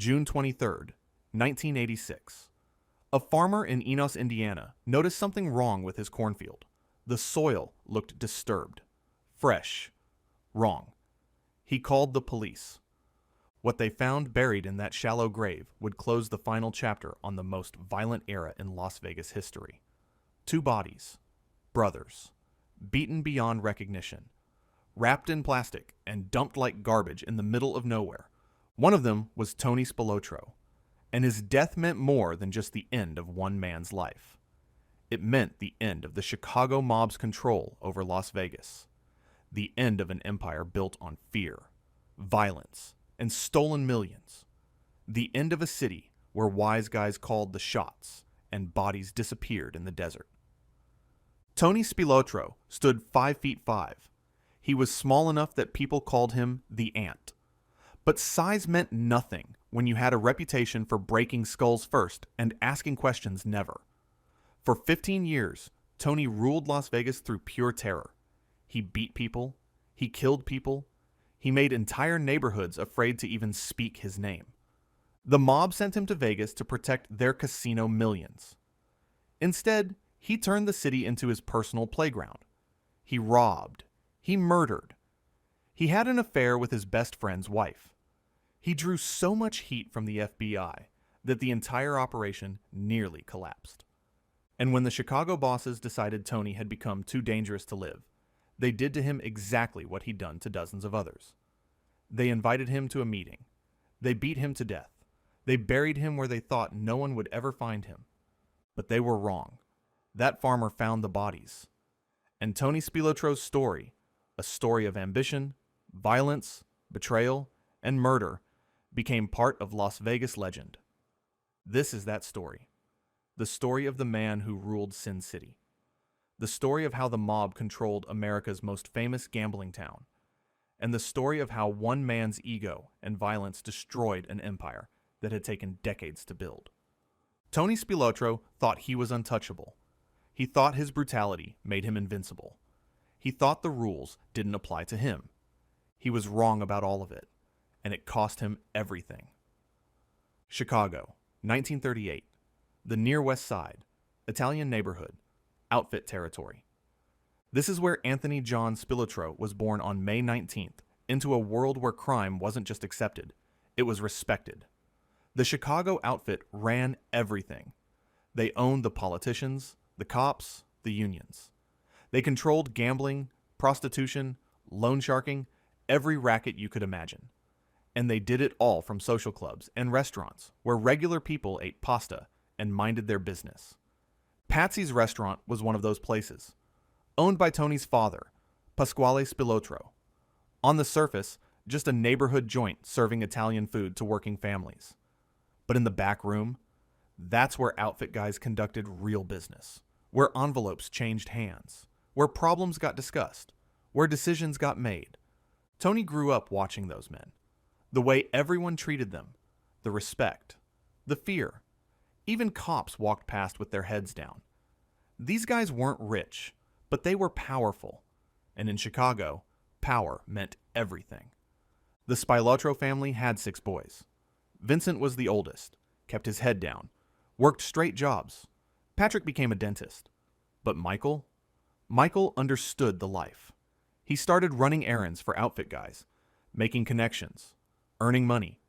June 23rd, 1986. A farmer in Enos, Indiana, noticed something wrong with his cornfield. The soil looked disturbed. Fresh. Wrong. He called the police. What they found buried in that shallow grave would close the final chapter on the most violent era in Las Vegas history. 2 bodies. Brothers. Beaten beyond recognition. Wrapped in plastic and dumped like garbage in the middle of nowhere. One of them was Tony Spilotro, and his death meant more than just the end of one man's life. It meant the end of the Chicago mob's control over Las Vegas, the end of an empire built on fear, violence, and stolen millions, the end of a city where wise guys called the shots and bodies disappeared in the desert. Tony Spilotro stood 5 feet 5. He was small enough that people called him the Ant. But size meant nothing when you had a reputation for breaking skulls first and asking questions never. For 15 years, Tony ruled Las Vegas through pure terror. He beat people. He killed people. He made entire neighborhoods afraid to even speak his name. The mob sent him to Vegas to protect their casino millions. Instead, he turned the city into his personal playground. He robbed. He murdered. He had an affair with his best friend's wife. He drew so much heat from the FBI that the entire operation nearly collapsed. And when the Chicago bosses decided Tony had become too dangerous to live, they did to him exactly what he'd done to dozens of others. They invited him to a meeting. They beat him to death. They buried him where they thought no one would ever find him. But they were wrong. That farmer found the bodies. And Tony Spilotro's story, a story of ambition, violence, betrayal, and murder, became part of Las Vegas legend. This is that story. The story of the man who ruled Sin City. The story of how the mob controlled America's most famous gambling town. And the story of how one man's ego and violence destroyed an empire that had taken decades to build. Tony Spilotro thought he was untouchable. He thought his brutality made him invincible. He thought the rules didn't apply to him. He was wrong about all of it, and it cost him everything. Chicago, 1938. The Near West Side, Italian neighborhood, outfit territory. This is where Anthony John Spilotro was born on May 19th, into a world where crime wasn't just accepted, it was respected. The Chicago outfit ran everything. They owned the politicians, the cops, the unions. They controlled gambling, prostitution, loan sharking, every racket you could imagine. And they did it all from social clubs and restaurants where regular people ate pasta and minded their business. Patsy's restaurant was one of those places. Owned by Tony's father, Pasquale Spilotro. On the surface, just a neighborhood joint serving Italian food to working families. But in the back room, that's where outfit guys conducted real business. Where envelopes changed hands. Where problems got discussed. Where decisions got made. Tony grew up watching those men. The way everyone treated them. The respect. The fear. Even cops walked past with their heads down. These guys weren't rich, but they were powerful. And in Chicago, power meant everything. The Spilotro family had 6 boys. Vincent was the oldest, kept his head down, worked straight jobs. Patrick became a dentist. But Michael understood the life. He started running errands for outfit guys, making connections, earning money.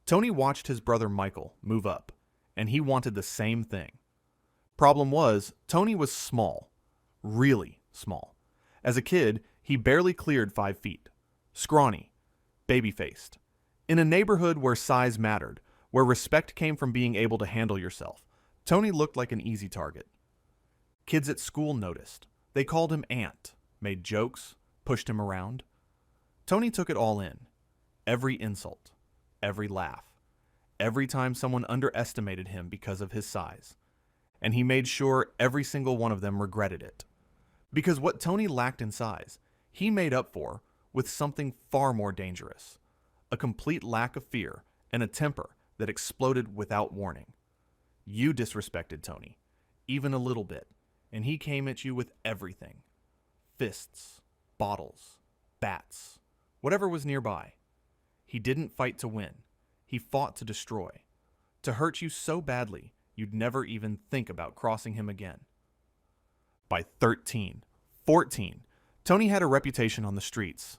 Tony watched his brother Michael move up, and he wanted the same thing. Problem was, Tony was small, really small. As a kid, he barely cleared 5 feet. Scrawny, baby-faced. In a neighborhood where size mattered, where respect came from being able to handle yourself, Tony looked like an easy target. Kids at school noticed. They called him Ant, made jokes, pushed him around. Tony took it all in. Every insult, every laugh, every time someone underestimated him because of his size. And he made sure every single one of them regretted it. Because what Tony lacked in size, he made up for with something far more dangerous. A complete lack of fear and a temper that exploded without warning. You disrespected Tony, even a little bit, and he came at you with everything. Fists, bottles, bats, whatever was nearby. He didn't fight to win. he fought to destroy, to hurt you so badly you'd never even think about crossing him again. By 13, 14, Tony had a reputation on the streets.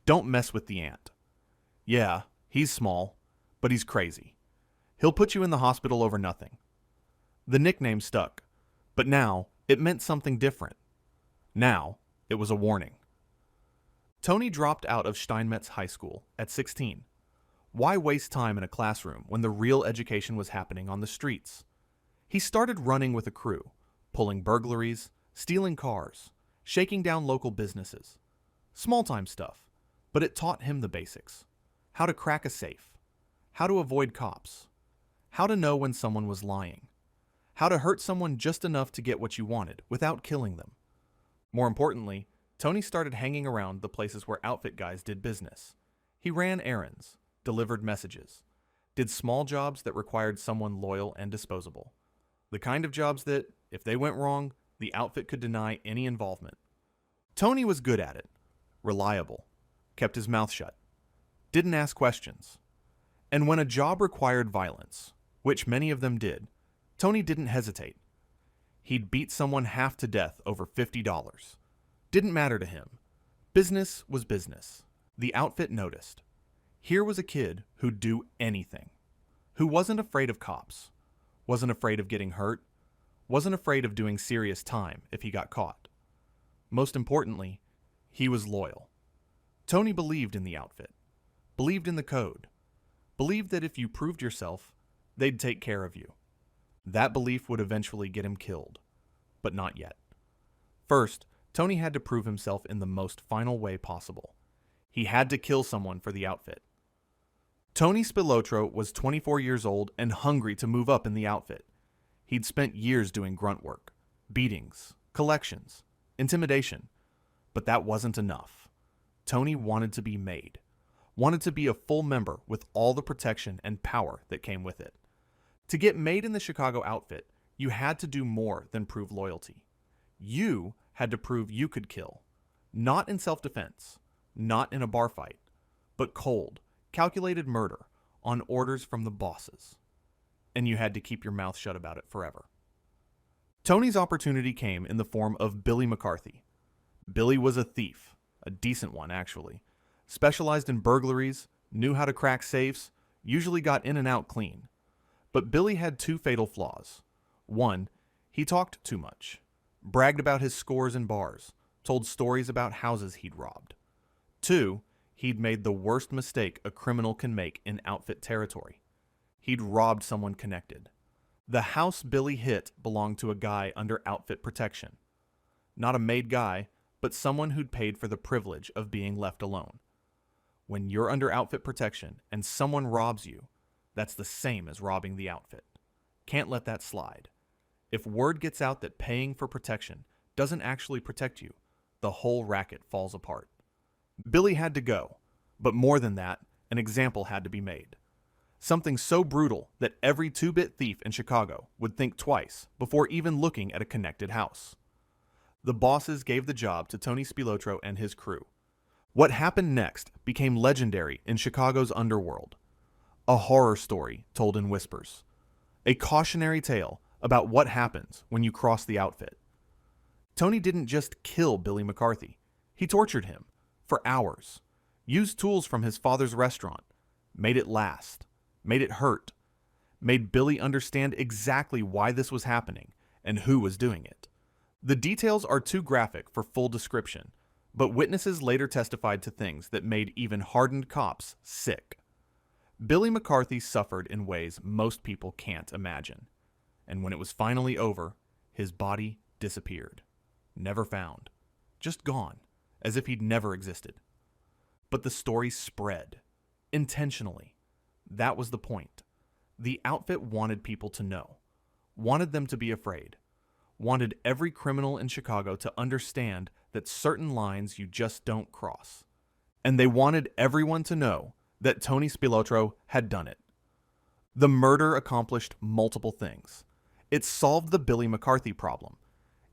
Don't mess with the ant. Yeah, he's small, but he's crazy. He'll put you in the hospital over nothing. The nickname stuck, but now it meant something different. Now it was a warning. Tony dropped out of Steinmetz High School at 16. Why waste time in a classroom when the real education was happening on the streets? He started running with a crew, pulling burglaries, stealing cars, shaking down local businesses. Small-time stuff, but it taught him the basics. How to crack a safe, how to avoid cops, how to know when someone was lying, how to hurt someone just enough to get what you wanted without killing them. More importantly, Tony started hanging around the places where outfit guys did business. He ran errands, delivered messages, did small jobs that required someone loyal and disposable. The kind of jobs that, if they went wrong, the outfit could deny any involvement. Tony was good at it, reliable, kept his mouth shut, didn't ask questions. And when a job required violence, which many of them did, Tony didn't hesitate. He'd beat someone half to death over $50. Didn't matter to him. Business was business. The outfit noticed. Here was a kid who'd do anything, who wasn't afraid of cops, wasn't afraid of getting hurt, wasn't afraid of doing serious time if he got caught. Most importantly, he was loyal. Tony believed in the outfit, believed in the code, believed that if you proved yourself, they'd take care of you. That belief would eventually get him killed, but not yet. First, Tony had to prove himself in the most final way possible. He had to kill someone for the outfit. Tony Spilotro was 24 years old and hungry to move up in the outfit. He'd spent years doing grunt work, beatings, collections, intimidation, but that wasn't enough. Tony wanted to be made, wanted to be a full member with all the protection and power that came with it. To get made in the Chicago outfit, you had to do more than prove loyalty. You had to prove you could kill, not in self-defense, not in a bar fight, but cold, calculated murder on orders from the bosses. And you had to keep your mouth shut about it forever. Tony's opportunity came in the form of Billy McCarthy. Billy was a thief, a decent one actually, specialized in burglaries, knew how to crack safes, usually got in and out clean. But Billy had two fatal flaws. One, he talked too much, bragged about his scores in bars, told stories about houses he'd robbed. Two, he'd made the worst mistake a criminal can make in outfit territory. He'd robbed someone connected. The house Billy hit belonged to a guy under outfit protection. Not a made guy, but someone who'd paid for the privilege of being left alone. When you're under outfit protection and someone robs you, that's the same as robbing the outfit. Can't let that slide. If word gets out that paying for protection doesn't actually protect you, the whole racket falls apart. Billy had to go, but more than that, an example had to be made. Something so brutal that every two-bit thief in Chicago would think twice before even looking at a connected house. The bosses gave the job to Tony Spilotro and his crew. What happened next became legendary in Chicago's underworld. A horror story told in whispers. A cautionary tale about what happens when you cross the outfit. Tony didn't just kill Billy McCarthy. He tortured him for hours, used tools from his father's restaurant, made it last, made it hurt, made Billy understand exactly why this was happening and who was doing it. The details are too graphic for full description, but witnesses later testified to things that made even hardened cops sick. Billy McCarthy suffered in ways most people can't imagine. And when it was finally over, his body disappeared. Never found. Just gone, as if he'd never existed. But the story spread. Intentionally. That was the point. The outfit wanted people to know. Wanted them to be afraid. Wanted every criminal in Chicago to understand that certain lines you just don't cross. And they wanted everyone to know that Tony Spilotro had done it. The murder accomplished multiple things. It solved the Billy McCarthy problem.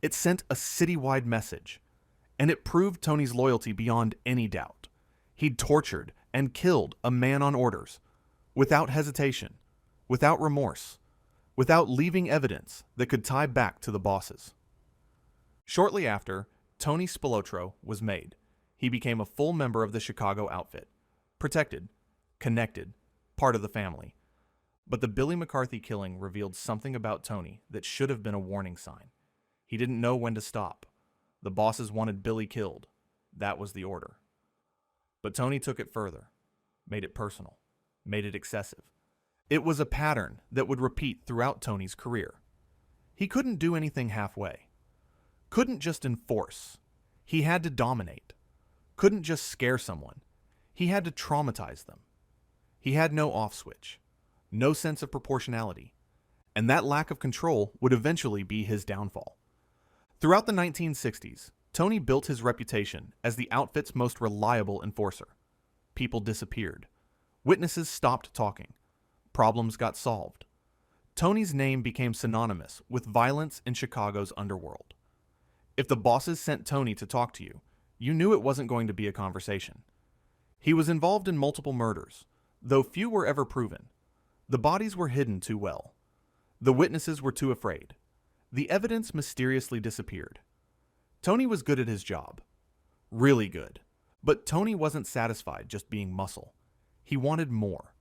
It sent a citywide message. And it proved Tony's loyalty beyond any doubt. He'd tortured and killed a man on orders, without hesitation, without remorse, without leaving evidence that could tie back to the bosses. Shortly after, Tony Spilotro was made. He became a full member of the Chicago outfit, protected, connected, part of the family. But the Billy McCarthy killing revealed something about Tony that should have been a warning sign. He didn't know when to stop. The bosses wanted Billy killed. That was the order. But Tony took it further, made it personal, made it excessive. It was a pattern that would repeat throughout Tony's career. He couldn't do anything halfway. Couldn't just enforce. He had to dominate. Couldn't just scare someone. He had to traumatize them. He had no off switch, no sense of proportionality, and that lack of control would eventually be his downfall. Throughout the 1960s, Tony built his reputation as the outfit's most reliable enforcer. People disappeared. Witnesses stopped talking. Problems got solved. Tony's name became synonymous with violence in Chicago's underworld. If the bosses sent Tony to talk to you, you knew it wasn't going to be a conversation. He was involved in multiple murders, though few were ever proven. The bodies were hidden too well. The witnesses were too afraid. The evidence mysteriously disappeared. Tony was good at his job. Really good. But Tony wasn't satisfied just being muscle. He wanted more.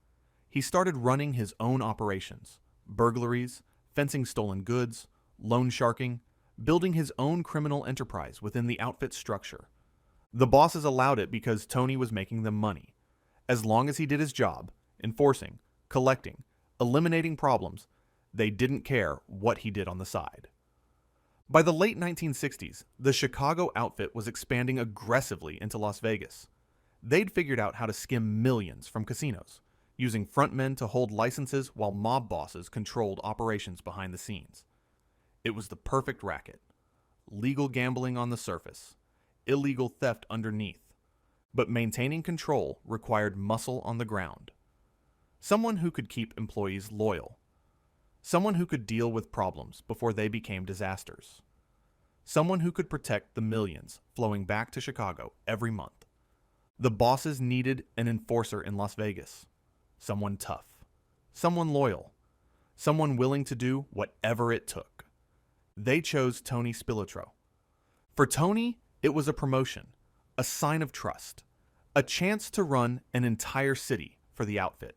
He started running his own operations, burglaries, fencing stolen goods, loan sharking, building his own criminal enterprise within the outfit structure. The bosses allowed it because Tony was making them money. As long as he did his job, enforcing, collecting, eliminating problems, they didn't care what he did on the side. By the late 1960s, the Chicago outfit was expanding aggressively into Las Vegas. They'd figured out how to skim millions from casinos, using frontmen to hold licenses while mob bosses controlled operations behind the scenes. It was the perfect racket. Legal gambling on the surface, illegal theft underneath. But maintaining control required muscle on the ground. Someone who could keep employees loyal. Someone who could deal with problems before they became disasters. Someone who could protect the millions flowing back to Chicago every month. The bosses needed an enforcer in Las Vegas. Someone tough. Someone loyal. Someone willing to do whatever it took. They chose Tony Spilotro. For Tony, it was a promotion, a sign of trust, a chance to run an entire city for the outfit.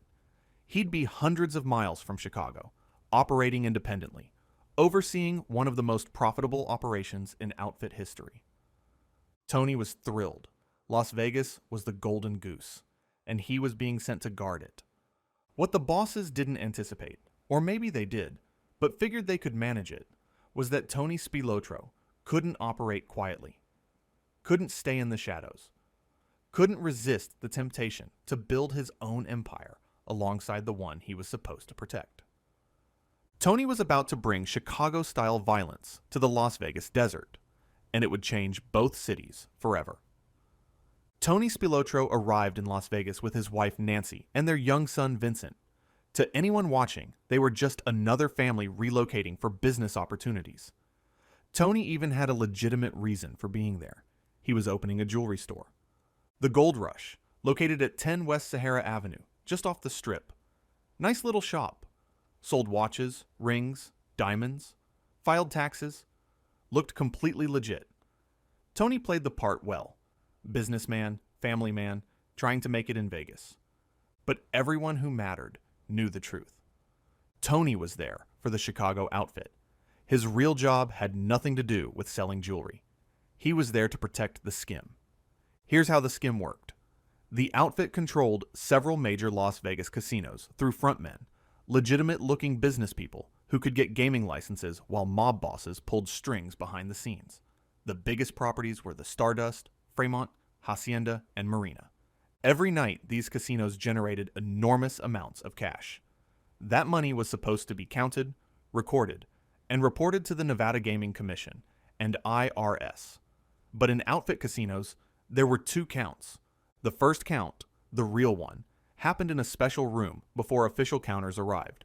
He'd be hundreds of miles from Chicago, operating independently, overseeing one of the most profitable operations in outfit history. Tony was thrilled. Las Vegas was the golden goose, and he was being sent to guard it. What the bosses didn't anticipate, or maybe they did, but figured they could manage it, was that Tony Spilotro couldn't operate quietly, couldn't stay in the shadows, couldn't resist the temptation to build his own empire alongside the one he was supposed to protect. Tony was about to bring Chicago-style violence to the Las Vegas desert, and it would change both cities forever. Tony Spilotro arrived in Las Vegas with his wife Nancy and their young son Vincent. To anyone watching, they were just another family relocating for business opportunities. Tony even had a legitimate reason for being there. He was opening a jewelry store. The Gold Rush, located at 10 West Sahara Avenue, just off the Strip. Nice little shop. Sold watches, rings, diamonds, filed taxes, looked completely legit. Tony played the part well. Businessman, family man, trying to make it in Vegas. But everyone who mattered knew the truth. Tony was there for the Chicago outfit. His real job had nothing to do with selling jewelry. He was there to protect the skim. Here's how the skim worked. The outfit controlled several major Las Vegas casinos through frontmen, legitimate-looking business people who could get gaming licenses while mob bosses pulled strings behind the scenes. The biggest properties were the Stardust, Fremont, Hacienda, and Marina. Every night, these casinos generated enormous amounts of cash. That money was supposed to be counted, recorded, and reported to the Nevada Gaming Commission and IRS. But in outfit casinos, there were two counts. The first count, the real one, happened in a special room before official counters arrived.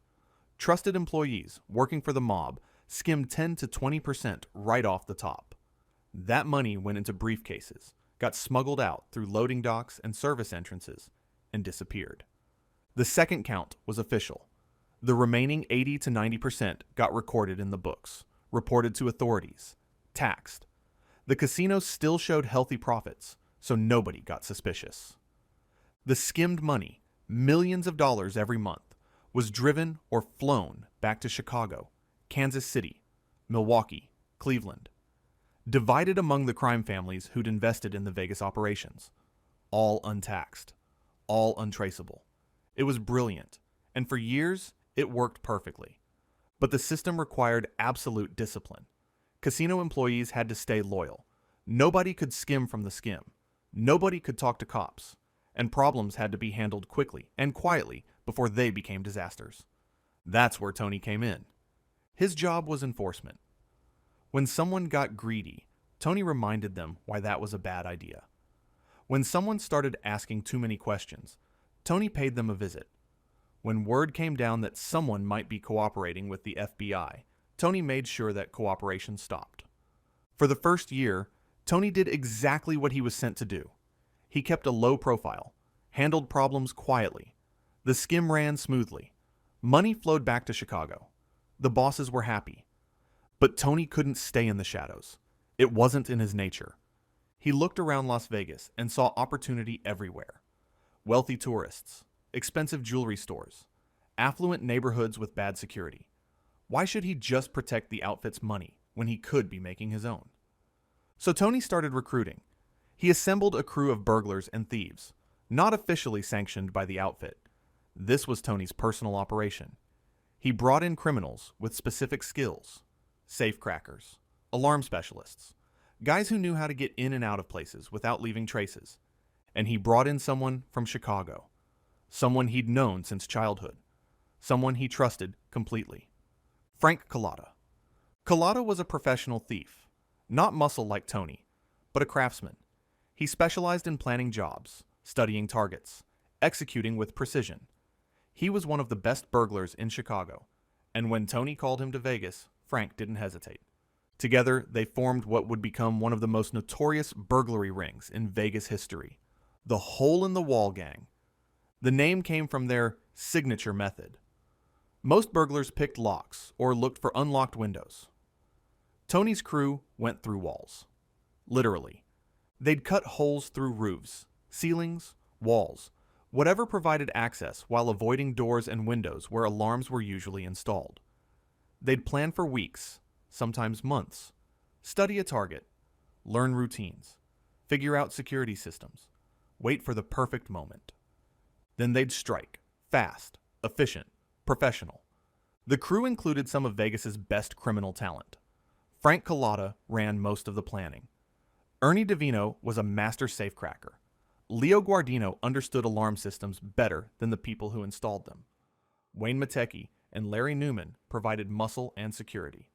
Trusted employees working for the mob skimmed 10 to 20% right off the top. That money went into briefcases, got smuggled out through loading docks and service entrances, and disappeared. The second count was official. The remaining 80 to 90% got recorded in the books, reported to authorities, taxed. The casino still showed healthy profits, so nobody got suspicious. The skimmed money, millions of dollars every month, was driven or flown back to Chicago, Kansas City, Milwaukee, Cleveland, divided among the crime families who'd invested in the Vegas operations. All untaxed, all untraceable. It was brilliant, and for years, it worked perfectly. But the system required absolute discipline. Casino employees had to stay loyal. Nobody could skim from the skim. Nobody could talk to cops. And problems had to be handled quickly and quietly before they became disasters. That's where Tony came in. His job was enforcement. When someone got greedy, Tony reminded them why that was a bad idea. When someone started asking too many questions, Tony paid them a visit. When word came down that someone might be cooperating with the FBI, Tony made sure that cooperation stopped. For the first year, Tony did exactly what he was sent to do. He kept a low profile, handled problems quietly. The skim ran smoothly. Money flowed back to Chicago. The bosses were happy. But Tony couldn't stay in the shadows. It wasn't in his nature. He looked around Las Vegas and saw opportunity everywhere. Wealthy tourists, expensive jewelry stores, affluent neighborhoods with bad security. Why should he just protect the outfit's money when he could be making his own? So Tony started recruiting. He assembled a crew of burglars and thieves, not officially sanctioned by the outfit. This was Tony's personal operation. He brought in criminals with specific skills, safecrackers, alarm specialists, guys who knew how to get in and out of places without leaving traces. And he brought in someone from Chicago, someone he'd known since childhood, someone he trusted completely. Frank Collada. Collada was a professional thief, not muscle like Tony, but a craftsman. He specialized in planning jobs, studying targets, executing with precision. He was one of the best burglars in Chicago, and when Tony called him to Vegas, Frank didn't hesitate. Together, they formed what would become one of the most notorious burglary rings in Vegas history, the Hole-in-the-Wall Gang. The name came from their signature method. Most burglars picked locks or looked for unlocked windows. Tony's crew went through walls. Literally. They'd cut holes through roofs, ceilings, walls, whatever provided access while avoiding doors and windows where alarms were usually installed. They'd plan for weeks, sometimes months, study a target, learn routines, figure out security systems, wait for the perfect moment. Then they'd strike, fast, efficient, professional. The crew included some of Vegas's best criminal talent. Frank Collada ran most of the planning. Ernie DeVino was a master safecracker. Leo Guardino understood alarm systems better than the people who installed them. Wayne Matecki and Larry Newman provided muscle and security.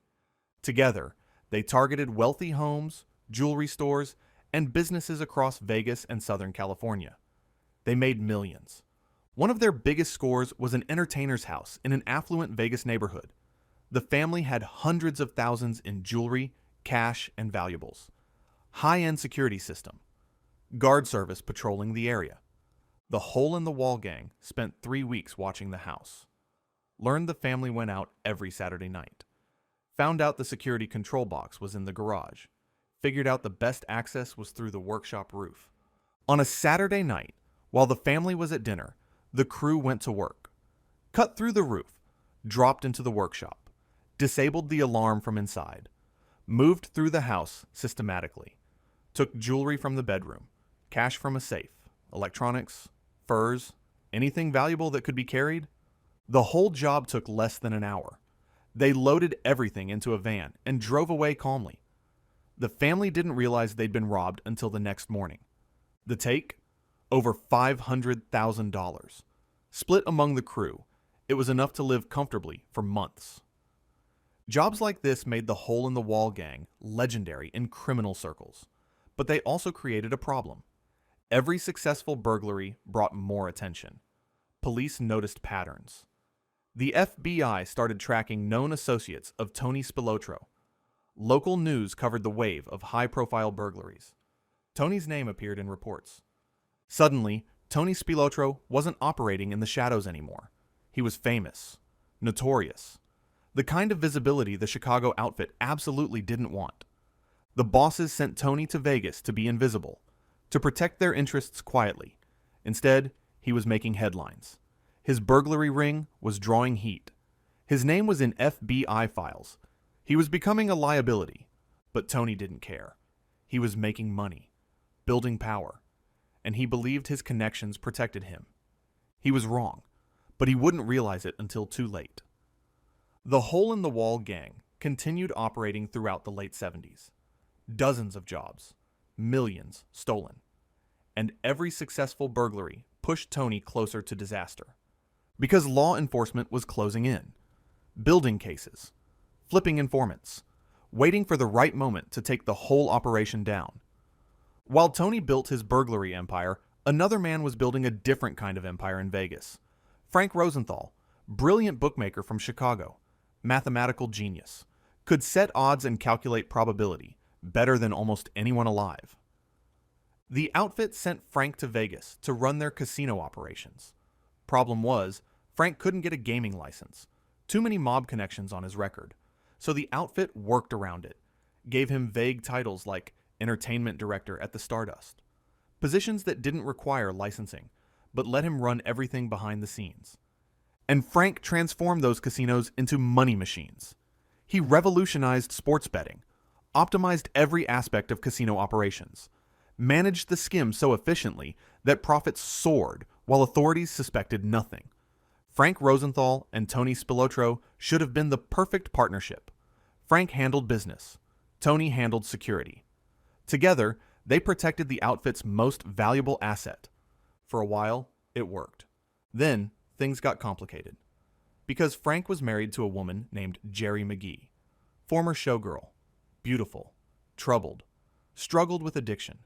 Together, they targeted wealthy homes, jewelry stores, and businesses across Vegas and Southern California. They made millions. One of their biggest scores was an entertainer's house in an affluent Vegas neighborhood. The family had hundreds of thousands in jewelry, cash, and valuables. High-end security system. Guard service patrolling the area. The Hole-in-the-Wall Gang spent 3 weeks watching the house. Learned the family went out every Saturday night. Found out the security control box was in the garage. Figured out the best access was through the workshop roof. On a Saturday night, while the family was at dinner, the crew went to work. Cut through the roof, dropped into the workshop, disabled the alarm from inside, moved through the house systematically, took jewelry from the bedroom, cash from a safe, electronics, furs, anything valuable that could be carried. The whole job took less than an hour. They loaded everything into a van and drove away calmly. The family didn't realize they'd been robbed until the next morning. The take? Over $500,000. Split among the crew, it was enough to live comfortably for months. Jobs like this made the Hole-in-the-Wall Gang legendary in criminal circles, but they also created a problem. Every successful burglary brought more attention. Police noticed patterns. The FBI started tracking known associates of Tony Spilotro. Local news covered the wave of high-profile burglaries. Tony's name appeared in reports. Suddenly, Tony Spilotro wasn't operating in the shadows anymore. He was famous, notorious, the kind of visibility the Chicago outfit absolutely didn't want. The bosses sent Tony to Vegas to be invisible, to protect their interests quietly. Instead, he was making headlines. His burglary ring was drawing heat. His name was in FBI files. He was becoming a liability, but Tony didn't care. He was making money, building power, and he believed his connections protected him. He was wrong, but he wouldn't realize it until too late. The Hole-in-the-Wall gang continued operating throughout the late 70s. Dozens of jobs, millions stolen, and every successful burglary pushed Tony closer to disaster. Because law enforcement was closing in, building cases, flipping informants, waiting for the right moment to take the whole operation down. While Tony built his burglary empire, another man was building a different kind of empire in Vegas. Frank Rosenthal, brilliant bookmaker from Chicago, mathematical genius, could set odds and calculate probability better than almost anyone alive. The outfit sent Frank to Vegas to run their casino operations. Problem was, Frank couldn't get a gaming license. Too many mob connections on his record. So the outfit worked around it, gave him vague titles like entertainment director at the Stardust, positions that didn't require licensing, but let him run everything behind the scenes. And Frank transformed those casinos into money machines. He revolutionized sports betting, optimized every aspect of casino operations, managed the skim so efficiently that profits soared while authorities suspected nothing. Frank Rosenthal and Tony Spilotro should have been the perfect partnership. Frank handled business. Tony handled security. Together, they protected the outfit's most valuable asset. For a while, it worked. Then, things got complicated. Because Frank was married to a woman named Jerry McGee, former showgirl, beautiful, troubled, struggled with addiction,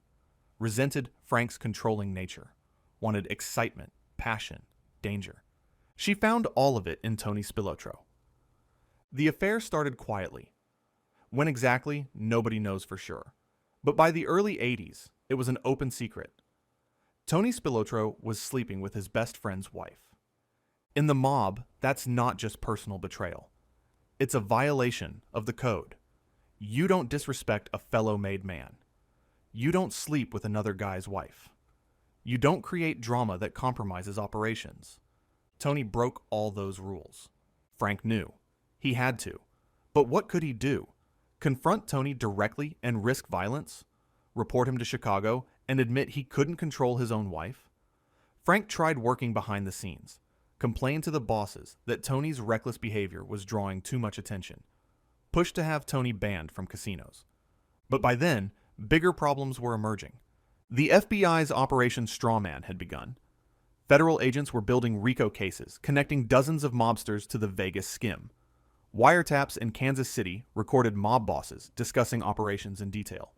resented Frank's controlling nature, wanted excitement, passion, danger. She found all of it in Tony Spilotro. The affair started quietly. When exactly, nobody knows for sure. But by the early 80s, it was an open secret. Tony Spilotro was sleeping with his best friend's wife. In the mob, that's not just personal betrayal. It's a violation of the code. You don't disrespect a fellow made man. You don't sleep with another guy's wife. You don't create drama that compromises operations. Tony broke all those rules. Frank knew. He had to. But what could he do? Confront Tony directly and risk violence? Report him to Chicago and admit he couldn't control his own wife? Frank tried working behind the scenes, complained to the bosses that Tony's reckless behavior was drawing too much attention, pushed to have Tony banned from casinos. But by then, bigger problems were emerging. The FBI's Operation Strawman had begun. Federal agents were building RICO cases, connecting dozens of mobsters to the Vegas skim. Wiretaps in Kansas City recorded mob bosses discussing operations in detail.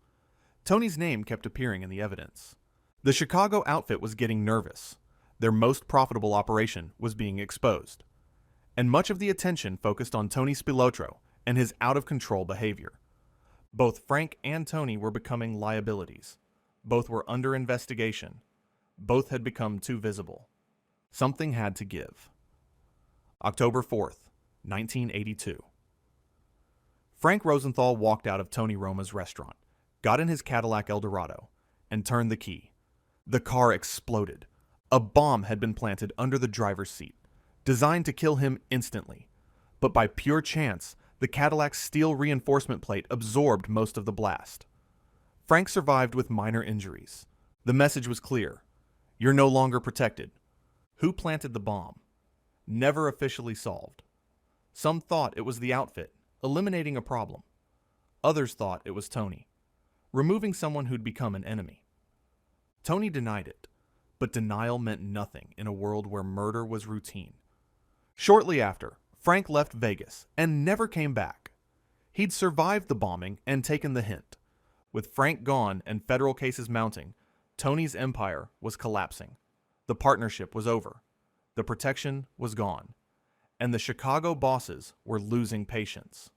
Tony's name kept appearing in the evidence. The Chicago outfit was getting nervous. Their most profitable operation was being exposed. And much of the attention focused on Tony Spilotro and his out-of-control behavior. Both Frank and Tony were becoming liabilities. Both were under investigation. Both had become too visible. Something had to give. October 4th, 1982. Frank Rosenthal walked out of Tony Roma's restaurant, got in his Cadillac Eldorado, and turned the key. The car exploded. A bomb had been planted under the driver's seat, designed to kill him instantly. But by pure chance, the Cadillac's steel reinforcement plate absorbed most of the blast. Frank survived with minor injuries. The message was clear. You're no longer protected. Who planted the bomb? Never officially solved. Some thought it was the outfit, eliminating a problem. Others thought it was Tony, removing someone who'd become an enemy. Tony denied it, but denial meant nothing in a world where murder was routine. Shortly after, Frank left Vegas and never came back. He'd survived the bombing and taken the hint. With Frank gone and federal cases mounting, Tony's empire was collapsing. The partnership was over. The protection was gone. And the Chicago bosses were losing patience.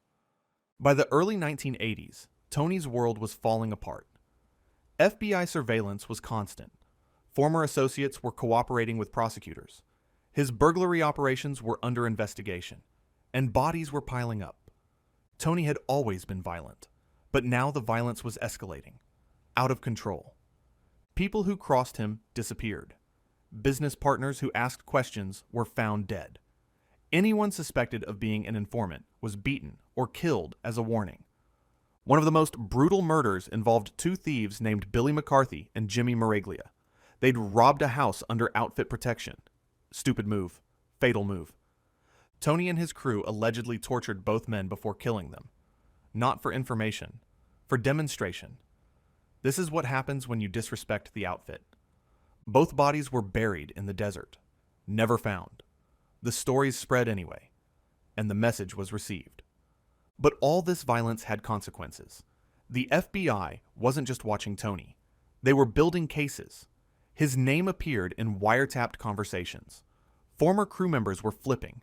By the early 1980s, Tony's world was falling apart. FBI surveillance was constant. Former associates were cooperating with prosecutors. His burglary operations were under investigation, and bodies were piling up. Tony had always been violent, but now the violence was escalating, out of control. People who crossed him disappeared. Business partners who asked questions were found dead. Anyone suspected of being an informant was beaten or killed as a warning. One of the most brutal murders involved two thieves named Billy McCarthy and Jimmy Maraglia. They'd robbed a house under outfit protection. Stupid move. Fatal move. Tony and his crew allegedly tortured both men before killing them. Not for information, for demonstration. This is what happens when you disrespect the outfit. Both bodies were buried in the desert, never found. The stories spread anyway, and the message was received. But all this violence had consequences. The FBI wasn't just watching Tony. They were building cases. His name appeared in wiretapped conversations. Former crew members were flipping.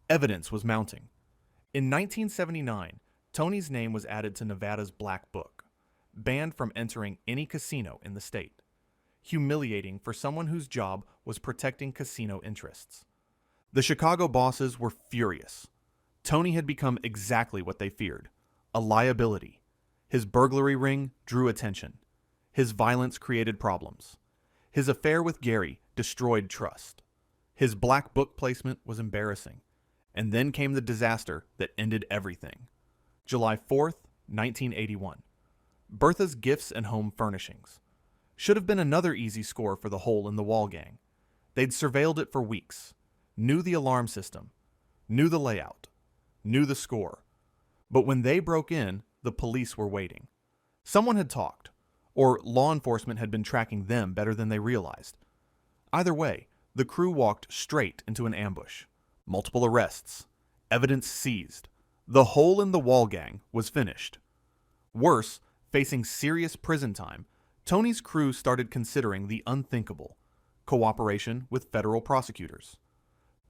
Evidence was mounting. In 1979, Tony's name was added to Nevada's Black Book, banned from entering any casino in the state. Humiliating for someone whose job was protecting casino interests. The Chicago bosses were furious. Tony had become exactly what they feared, a liability. His burglary ring drew attention. His violence created problems. His affair with Gary destroyed trust. His Black Book placement was embarrassing. And then came the disaster that ended everything. July 4th, 1981. Bertha's Gifts and Home Furnishings. Should have been another easy score for the Hole in the Wall gang. They'd surveilled it for weeks, knew the alarm system, knew the layout, knew the score. But when they broke in, the police were waiting. Someone had talked, or law enforcement had been tracking them better than they realized. Either way, the crew walked straight into an ambush. Multiple arrests, evidence seized. The Hole in the Wall gang was finished. Worse, facing serious prison time, Tony's crew started considering the unthinkable, cooperation with federal prosecutors.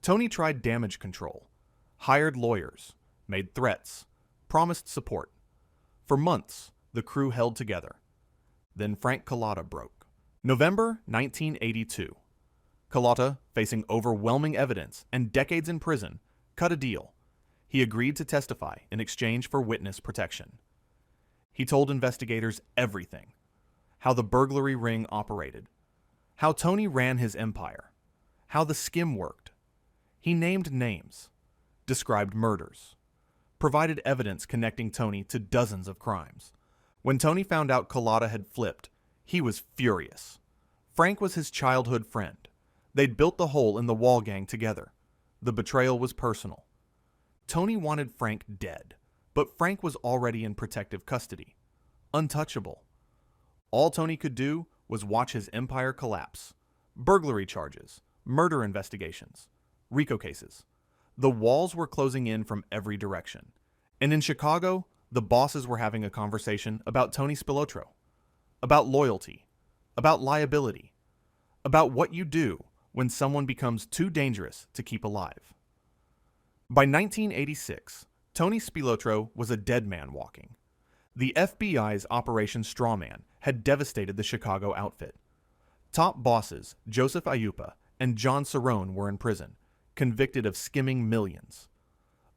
Tony tried damage control, hired lawyers, made threats, promised support. For months, the crew held together. Then Frank Collada broke. November 1982. Collada, facing overwhelming evidence and decades in prison, cut a deal. He agreed to testify in exchange for witness protection. He told investigators everything. How the burglary ring operated. How Tony ran his empire. How the skim worked. He named names. Described murders. Provided evidence connecting Tony to dozens of crimes. When Tony found out Collada had flipped, he was furious. Frank was his childhood friend. They'd built the Hole in the Wall gang together. The betrayal was personal. Tony wanted Frank dead, but Frank was already in protective custody. Untouchable. All Tony could do was watch his empire collapse. Burglary charges, murder investigations, RICO cases. The walls were closing in from every direction. And in Chicago, the bosses were having a conversation about Tony Spilotro, about loyalty, about liability, about what you do when someone becomes too dangerous to keep alive. By 1986, Tony Spilotro was a dead man walking. The FBI's Operation Strawman had devastated the Chicago outfit. Top bosses Joseph Ayupa and John Cerrone were in prison, convicted of skimming millions.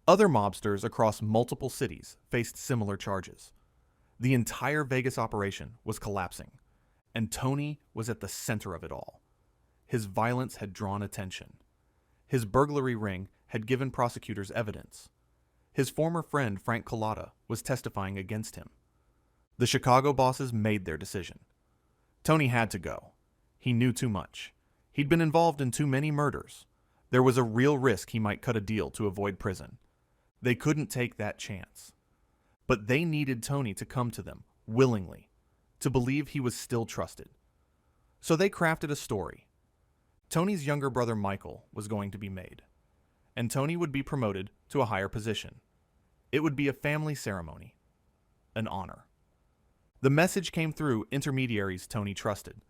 Other mobsters across multiple cities faced similar charges. The entire Vegas operation was collapsing, and Tony was at the center of it all. His violence had drawn attention. His burglary ring had given prosecutors evidence. His former friend Frank Collada was testifying against him. The Chicago bosses made their decision. Tony had to go. He knew too much. He'd been involved in too many murders. There was a real risk he might cut a deal to avoid prison. They couldn't take that chance. But they needed Tony to come to them, willingly, to believe he was still trusted. So they crafted a story. Tony's younger brother Michael was going to be made, and Tony would be promoted to a higher position. It would be a family ceremony, an honor. The message came through intermediaries Tony trusted.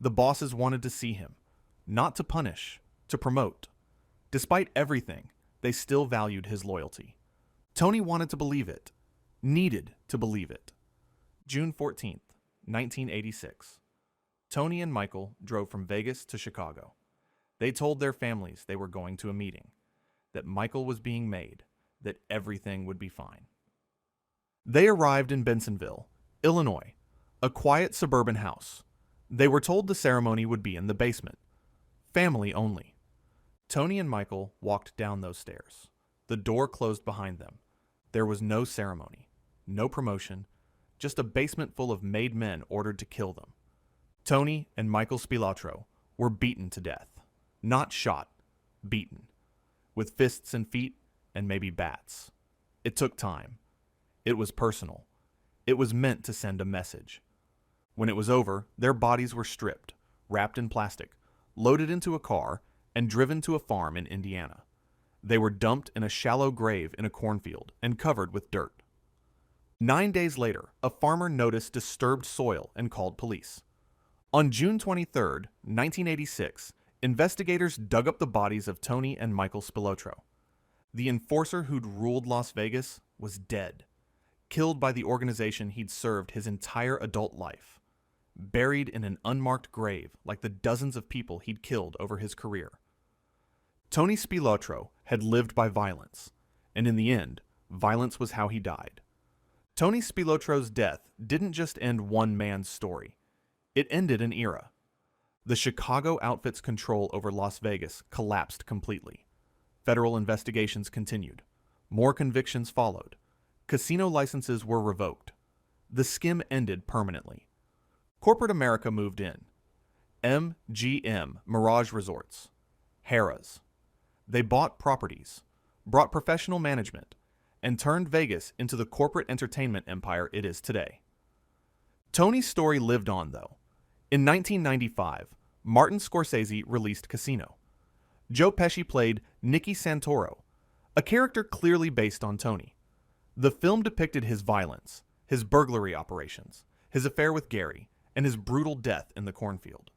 The bosses wanted to see him, not to punish, to promote. Despite everything, they still valued his loyalty. Tony wanted to believe it, needed to believe it. June 14th, 1986. Tony and Michael drove from Vegas to Chicago. They told their families they were going to a meeting, that Michael was being made, that everything would be fine. They arrived in Bensonville, Illinois, a quiet suburban house. They were told the ceremony would be in the basement. Family only. Tony and Michael walked down those stairs. The door closed behind them. There was no ceremony, no promotion, just a basement full of made men ordered to kill them. Tony and Michael Spilotro were beaten to death. Not shot, beaten. With fists and feet and maybe bats. It took time. It was personal. It was meant to send a message. When it was over, their bodies were stripped, wrapped in plastic, loaded into a car, and driven to a farm in Indiana. They were dumped in a shallow grave in a cornfield and covered with dirt. 9 days later, a farmer noticed disturbed soil and called police. On June 23, 1986, investigators dug up the bodies of Tony and Michael Spilotro. The enforcer who'd ruled Las Vegas was dead, killed by the organization he'd served his entire adult life, buried in an unmarked grave like the dozens of people he'd killed over his career. Tony Spilotro had lived by violence, and in the end, violence was how he died. Tony Spilotro's death didn't just end one man's story. It ended an era. The Chicago outfit's control over Las Vegas collapsed completely. Federal investigations continued. More convictions followed. Casino licenses were revoked. The skim ended permanently. Corporate America moved in. MGM Mirage Resorts. Harrah's. They bought properties, brought professional management, and turned Vegas into the corporate entertainment empire it is today. Tony's story lived on, though. In 1995, Martin Scorsese released Casino. Joe Pesci played Nicky Santoro, a character clearly based on Tony. The film depicted his violence, his burglary operations, his affair with Gary, and his brutal death in the cornfield.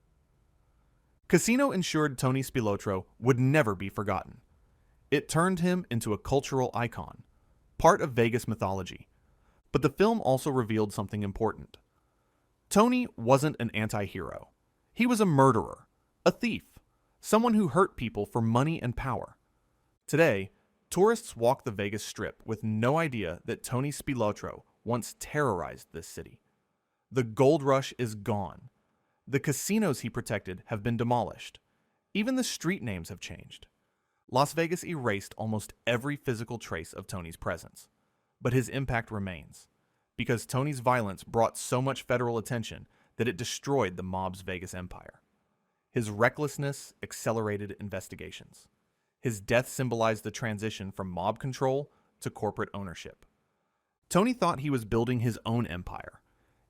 Casino ensured Tony Spilotro would never be forgotten. It turned him into a cultural icon, part of Vegas mythology. But the film also revealed something important. Tony wasn't an anti-hero. He was a murderer, a thief, someone who hurt people for money and power. Today, tourists walk the Vegas Strip with no idea that Tony Spilotro once terrorized this city. The gold rush is gone. The casinos he protected have been demolished. Even the street names have changed. Las Vegas erased almost every physical trace of Tony's presence. But his impact remains, because Tony's violence brought so much federal attention that it destroyed the mob's Vegas empire. His recklessness accelerated investigations. His death symbolized the transition from mob control to corporate ownership. Tony thought he was building his own empire.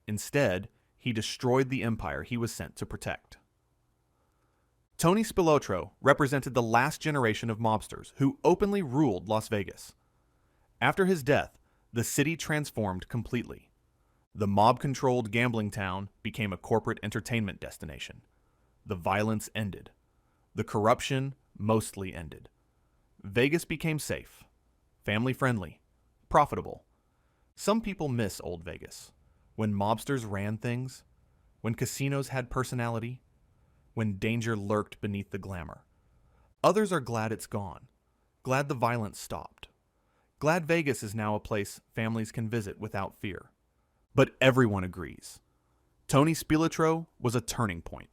Instead, he destroyed the empire he was sent to protect. Tony Spilotro represented the last generation of mobsters who openly ruled Las Vegas. After his death, the city transformed completely. The mob-controlled gambling town became a corporate entertainment destination. The violence ended. The corruption mostly ended. Vegas became safe, family-friendly, profitable. Some people miss old Vegas, when mobsters ran things, when casinos had personality, when danger lurked beneath the glamour. Others are glad it's gone, glad the violence stopped. Glad Vegas is now a place families can visit without fear. But everyone agrees. Tony Spilotro was a turning point.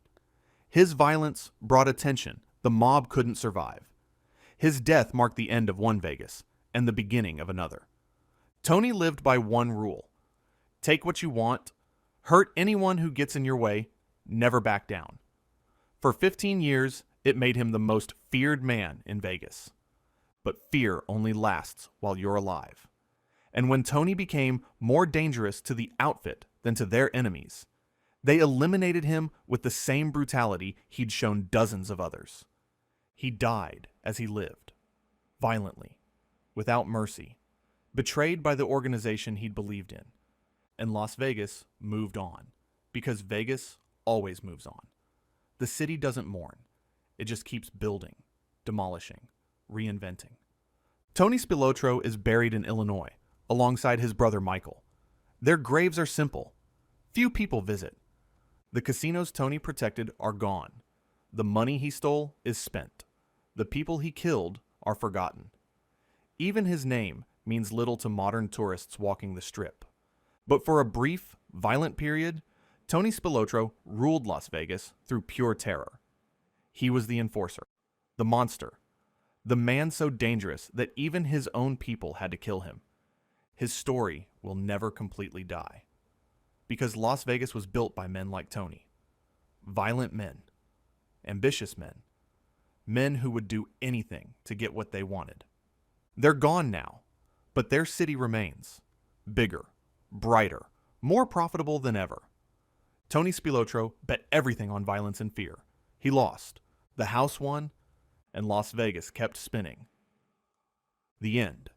His violence brought attention the mob couldn't survive. His death marked the end of one Vegas and the beginning of another. Tony lived by one rule. Take what you want, hurt anyone who gets in your way, never back down. For 15 years, it made him the most feared man in Vegas. But fear only lasts while you're alive. And when Tony became more dangerous to the outfit than to their enemies, they eliminated him with the same brutality he'd shown dozens of others. He died as he lived, violently, without mercy, betrayed by the organization he'd believed in. And Las Vegas moved on, because Vegas always moves on. The city doesn't mourn. It just keeps building, demolishing, reinventing. Tony Spilotro is buried in Illinois, alongside his brother Michael. Their graves are simple. Few people visit. The casinos Tony protected are gone. The money he stole is spent. The people he killed are forgotten. Even his name means little to modern tourists walking the Strip. But for a brief, violent period, Tony Spilotro ruled Las Vegas through pure terror. He was the enforcer, the monster, the man so dangerous that even his own people had to kill him. His story will never completely die. Because Las Vegas was built by men like Tony. Violent men. Ambitious men. Men who would do anything to get what they wanted. They're gone now, but their city remains. Bigger, brighter, more profitable than ever. Tony Spilotro bet everything on violence and fear. He lost. The house won, and Las Vegas kept spinning. The end.